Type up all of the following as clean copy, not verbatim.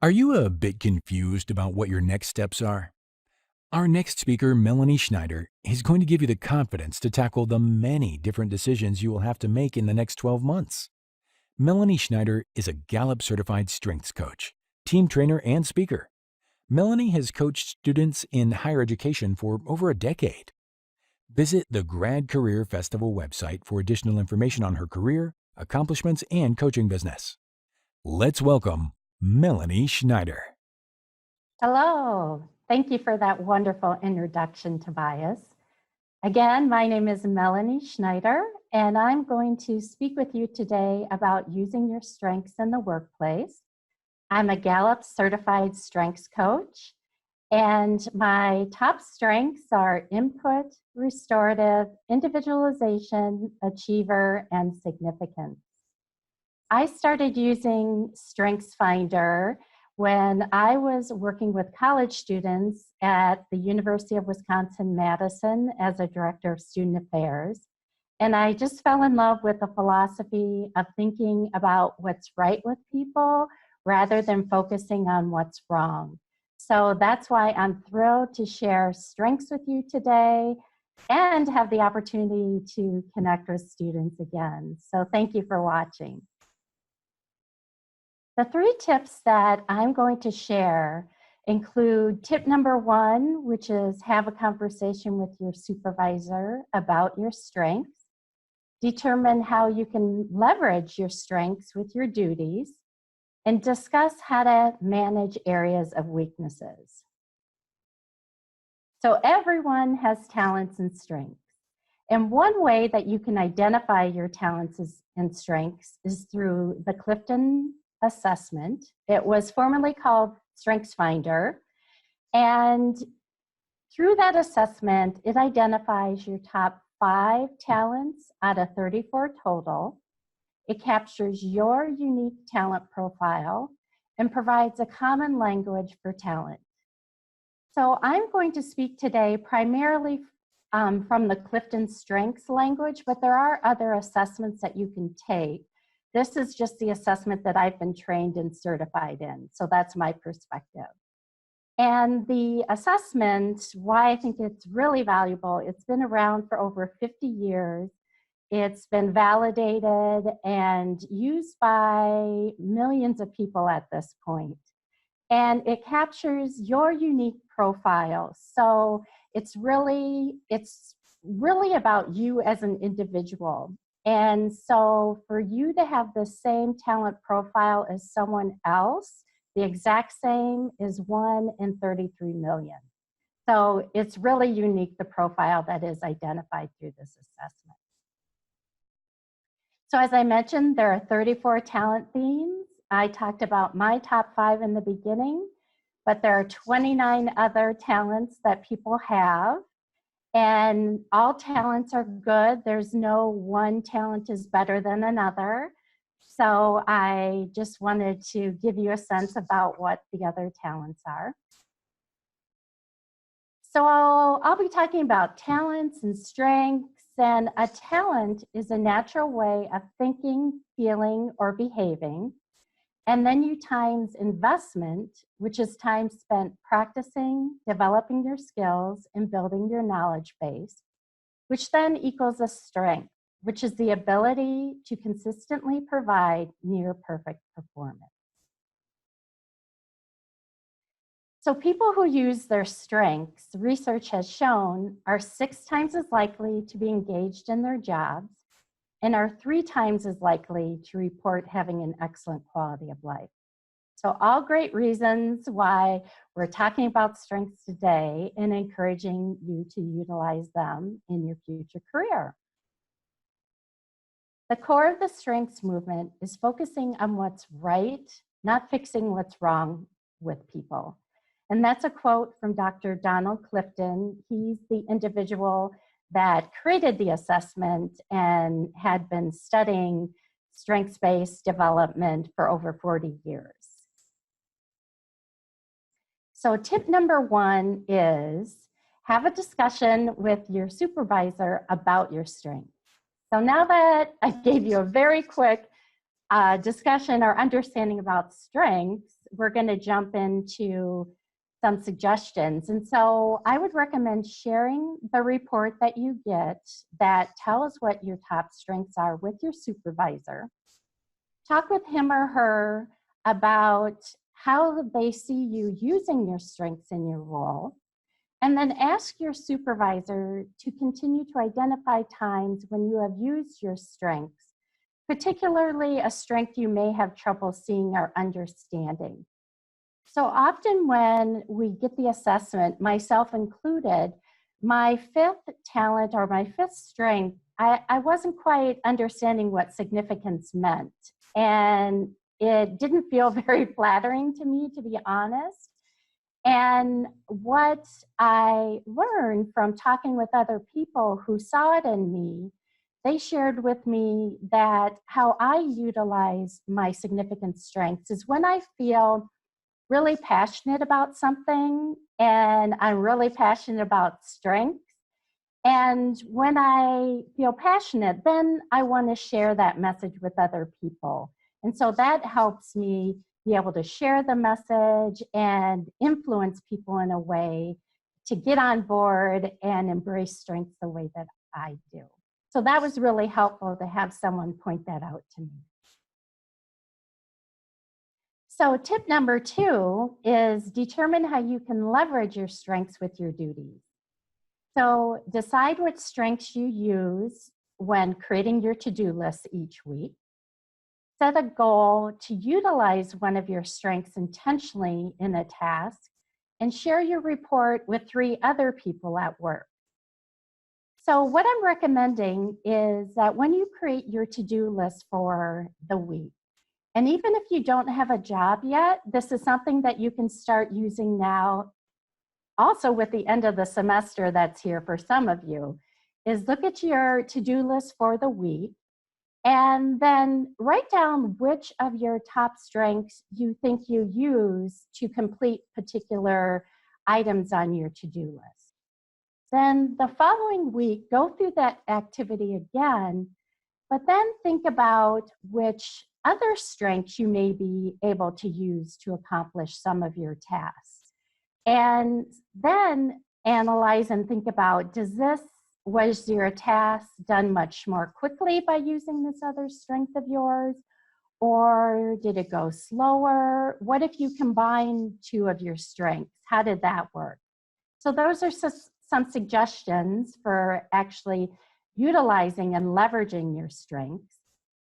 Are you a bit confused about what your next steps are? Our next speaker, Melanie Schneider, is going to give you the confidence to tackle the many different decisions you will have to make in the next 12 months. Melanie Schneider is a Gallup-Certified strengths coach, team trainer, and speaker. Melanie has coached students in higher education for over a decade. Visit the GradCareer Festival website for additional information on her career, accomplishments, and coaching business. Let's welcome Melanie Schneider. Hello. Thank you for that wonderful introduction, Tobias. Again, my name is Melanie Schneider, and I'm going to speak with you today about using your strengths in the workplace. I'm a Gallup-Certified strengths coach, and my top strengths are input, restorative, individualization, achiever, and significance. I started using StrengthsFinder when I was working with college students at the University of Wisconsin-Madison as a director of student affairs. And I just fell in love with the philosophy of thinking about what's right with people rather than focusing on what's wrong. So that's why I'm thrilled to share strengths with you today and have the opportunity to connect with students again. So thank you for watching. The 3 tips that I'm going to share include tip number 1, which is have a conversation with your supervisor about your strengths. Determine how you can leverage your strengths with your duties, and discuss how to manage areas of weaknesses. So everyone has talents and strengths. And one way that you can identify your talents and strengths is through the Clifton assessment. It was formerly called StrengthsFinder. And through that assessment, it identifies your top 5 talents out of 34 total. It captures your unique talent profile and provides a common language for talent. So I'm going to speak today primarily from the Clifton Strengths language, but there are other assessments that you can take. This is just the assessment that I've been trained and certified in, so that's my perspective. And the assessment, why I think it's really valuable, it's been around for over 50 years. It's been validated and used by millions of people at this point. And it captures your unique profile. So it's really about you as an individual. And so for you to have the same talent profile as someone else, the exact same, is 1 in 33 million. So it's really unique, the profile that is identified through this assessment. So as I mentioned, there are 34 talent themes. I talked about my top 5 in the beginning, but there are 29 other talents that people have. And all talents are good. There's no one talent is better than another. So I just wanted to give you a sense about what the other talents are. So I'll be talking about talents and strengths. And a talent is a natural way of thinking, feeling, or behaving. And then you times investment, which is time spent practicing, developing your skills, and building your knowledge base, which then equals a strength, which is the ability to consistently provide near perfect performance. So people who use their strengths, research has shown, are 6 times as likely to be engaged in their jobs and are 3 times as likely to report having an excellent quality of life. So all great reasons why we're talking about strengths today and encouraging you to utilize them in your future career. The core of the strengths movement is focusing on what's right, not fixing what's wrong with people. And that's a quote from Dr. Donald Clifton. He's the individual that created the assessment and had been studying strengths-based development for over 40 years. So tip number 1 is have a discussion with your supervisor about your strengths. So now that I gave you a very quick discussion or understanding about strengths, we're going to jump into some suggestions. And so I would recommend sharing the report that you get that tells what your top strengths are with your supervisor. Talk with him or her about how they see you using your strengths in your role. And then ask your supervisor to continue to identify times when you have used your strengths, particularly a strength you may have trouble seeing or understanding. So often when we get the assessment, myself included, my fifth talent or my fifth strength, I wasn't quite understanding what significance meant. And it didn't feel very flattering to me, to be honest. And what I learned from talking with other people who saw it in me, they shared with me that how I utilize my significant strengths is when I feel really passionate about something, and I'm really passionate about strengths. And when I feel passionate, then I want to share that message with other people. And so that helps me be able to share the message and influence people in a way to get on board and embrace strengths the way that I do. So that was really helpful to have someone point that out to me. So tip number 2 is determine how you can leverage your strengths with your duties. So decide what strengths you use when creating your to-do list each week. Set a goal to utilize one of your strengths intentionally in a task, and share your report with 3 other people at work. So what I'm recommending is that when you create your to-do list for the week, and even if you don't have a job yet, this is something that you can start using now, also with the end of the semester that's here for some of you, is look at your to-do list for the week and then write down which of your top strengths you think you use to complete particular items on your to-do list. Then the following week, go through that activity again, but then think about which other strengths you may be able to use to accomplish some of your tasks. And then analyze and think about, was your task done much more quickly by using this other strength of yours? Or did it go slower? What if you combine 2 of your strengths? How did that work? So those are some suggestions for actually utilizing and leveraging your strengths.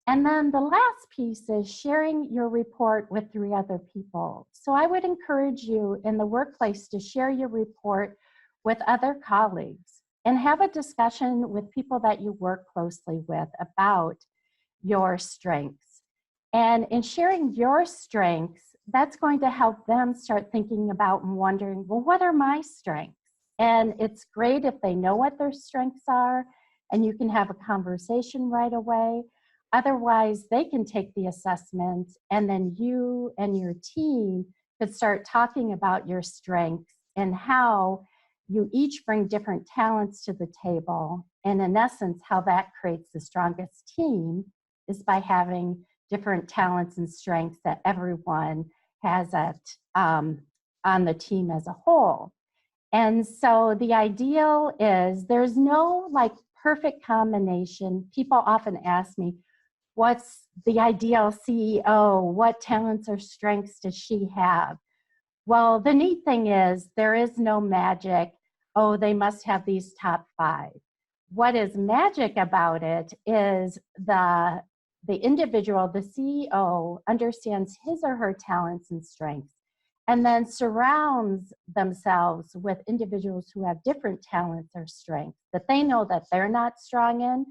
And then the last piece is sharing your report with 3 other people. So I would encourage you in the workplace to share your report with other colleagues and have a discussion with people that you work closely with about your strengths. And in sharing your strengths, that's going to help them start thinking about and wondering, well, what are my strengths? And it's great if they know what their strengths are and you can have a conversation right away. Otherwise, they can take the assessment and then you and your team could start talking about your strengths and how you each bring different talents to the table. And in essence, how that creates the strongest team is by having different talents and strengths that everyone has on the team as a whole. And so the ideal is there's no like perfect combination. People often ask me, what's the ideal CEO? What talents or strengths does she have? Well, the neat thing is there is no magic, oh, they must have these top 5. What is magic about it is the individual, the CEO, understands his or her talents and strengths and then surrounds themselves with individuals who have different talents or strengths that they know that they're not strong in,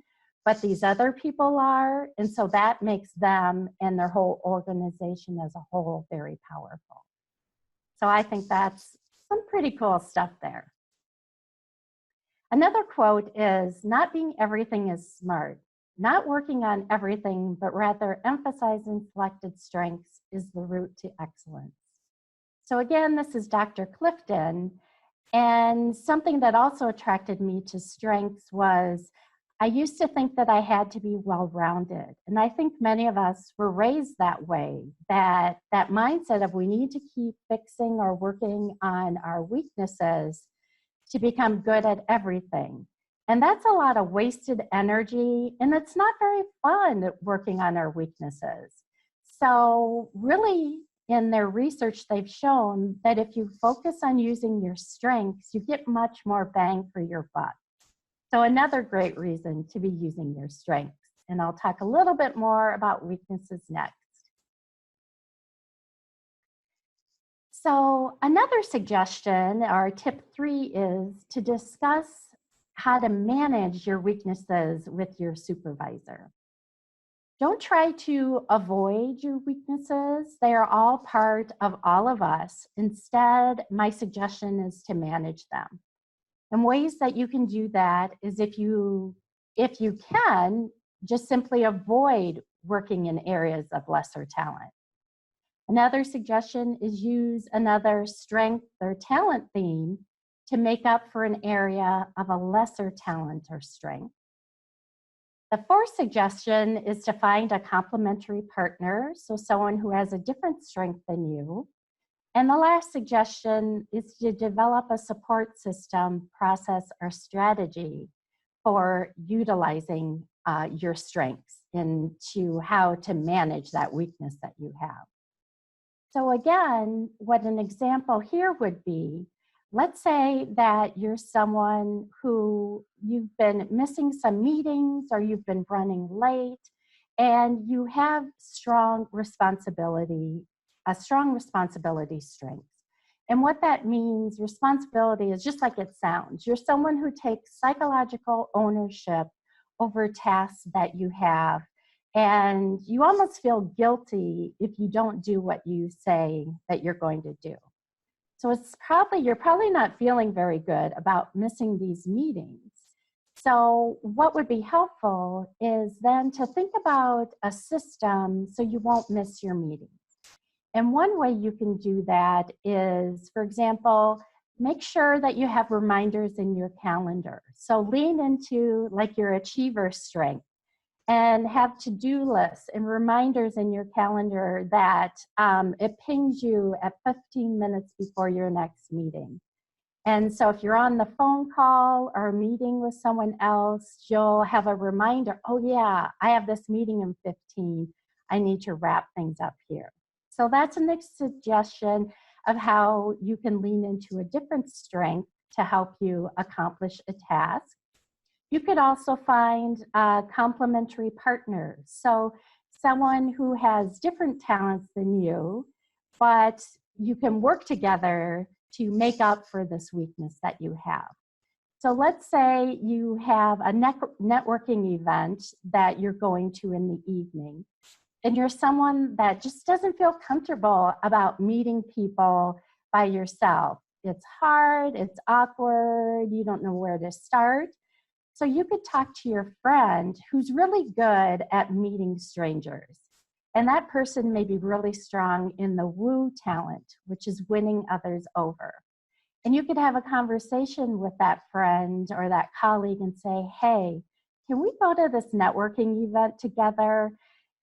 but these other people are. And so that makes them and their whole organization as a whole very powerful. So I think that's some pretty cool stuff there. Another quote is, not being everything is smart. Not working on everything, but rather emphasizing selected strengths is the route to excellence. So again, this is Dr. Clifton. And something that also attracted me to strengths was I used to think that I had to be well-rounded. And I think many of us were raised that way, that mindset of we need to keep fixing or working on our weaknesses to become good at everything. And that's a lot of wasted energy, and it's not very fun working on our weaknesses. So really, in their research, they've shown that if you focus on using your strengths, you get much more bang for your buck. So another great reason to be using your strengths. And I'll talk a little bit more about weaknesses next. So another suggestion, or tip 3, is to discuss how to manage your weaknesses with your supervisor. Don't try to avoid your weaknesses. They are all part of all of us. Instead, my suggestion is to manage them. And ways that you can do that is if you can, just simply avoid working in areas of lesser talent. Another suggestion is use another strength or talent theme to make up for an area of a lesser talent or strength. The fourth suggestion is to find a complementary partner, so someone who has a different strength than you. And the last suggestion is to develop a support system, process, or strategy for utilizing your strengths into how to manage that weakness that you have. So again, what an example here would be, let's say that you're someone who you've been missing some meetings or you've been running late and you have a strong responsibility strength. And what that means, responsibility is just like it sounds. You're someone who takes psychological ownership over tasks that you have. And you almost feel guilty if you don't do what you say that you're going to do. So you're probably not feeling very good about missing these meetings. So what would be helpful is then to think about a system so you won't miss your meetings. And one way you can do that is, for example, make sure that you have reminders in your calendar. So lean into like your achiever strength and have to-do lists and reminders in your calendar that it pings you at 15 minutes before your next meeting. And so if you're on the phone call or meeting with someone else, you'll have a reminder, oh yeah, I have this meeting in 15. I need to wrap things up here. So that's a next suggestion of how you can lean into a different strength to help you accomplish a task. You could also find complementary partners. So someone who has different talents than you, but you can work together to make up for this weakness that you have. So let's say you have a networking event that you're going to in the evening, and you're someone that just doesn't feel comfortable about meeting people by yourself. It's hard, it's awkward, you don't know where to start. So you could talk to your friend who's really good at meeting strangers. And that person may be really strong in the woo talent, which is winning others over. And you could have a conversation with that friend or that colleague and say, hey, can we go to this networking event together?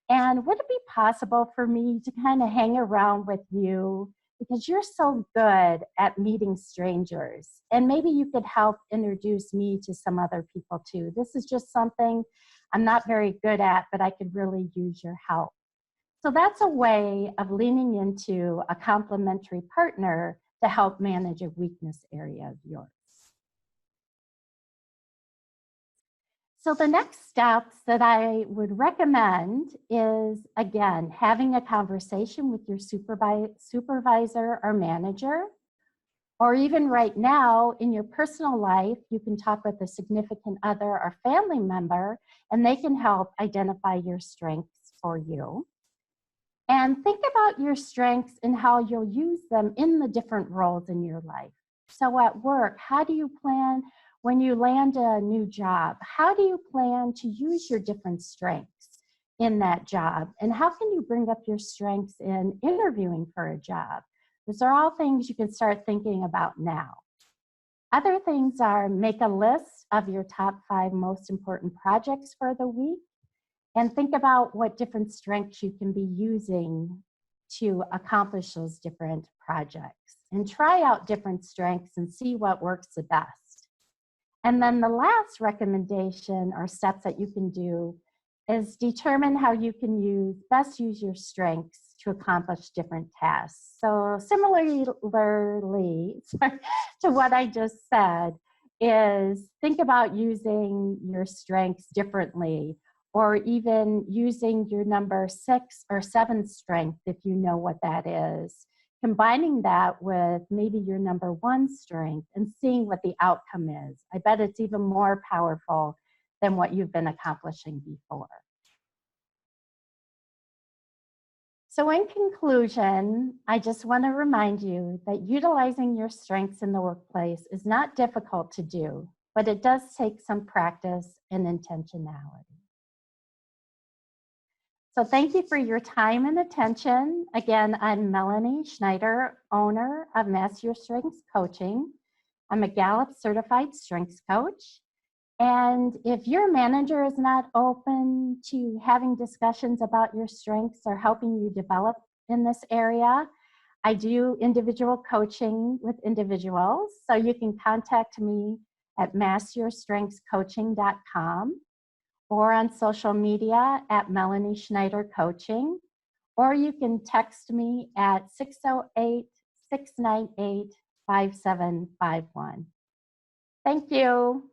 And would it be possible for me to kind of hang around with you because you're so good at meeting strangers? And maybe you could help introduce me to some other people too. This is just something I'm not very good at, but I could really use your help. So that's a way of leaning into a complementary partner to help manage a weakness area of yours. So the next steps that I would recommend is, again, having a conversation with your supervisor or manager, or even right now in your personal life, you can talk with a significant other or family member, and they can help identify your strengths for you. And think about your strengths and how you'll use them in the different roles in your life. So at work, how do you plan when you land a new job? How do you plan to use your different strengths in that job? And how can you bring up your strengths in interviewing for a job? Those are all things you can start thinking about now. Other things are make a list of your top 5 most important projects for the week and think about what different strengths you can be using to accomplish those different projects. And try out different strengths and see what works the best. And then the last recommendation or steps that you can do is determine how you can best use your strengths to accomplish different tasks. So similarly to what I just said, is think about using your strengths differently, or even using your number 6 or 7 strength if you know what that is. Combining that with maybe your number 1 strength and seeing what the outcome is. I bet it's even more powerful than what you've been accomplishing before. So in conclusion, I just want to remind you that utilizing your strengths in the workplace is not difficult to do, but it does take some practice and intentionality. So thank you for your time and attention. Again, I'm Melanie Schneider, owner of Master Your Strengths Coaching. I'm a Gallup-Certified Strengths Coach. And if your manager is not open to having discussions about your strengths or helping you develop in this area, I do individual coaching with individuals. So you can contact me at masteryourstrengthscoaching.com or on social media at Melanie Schneider Coaching, or you can text me at 608-698-5751. Thank you.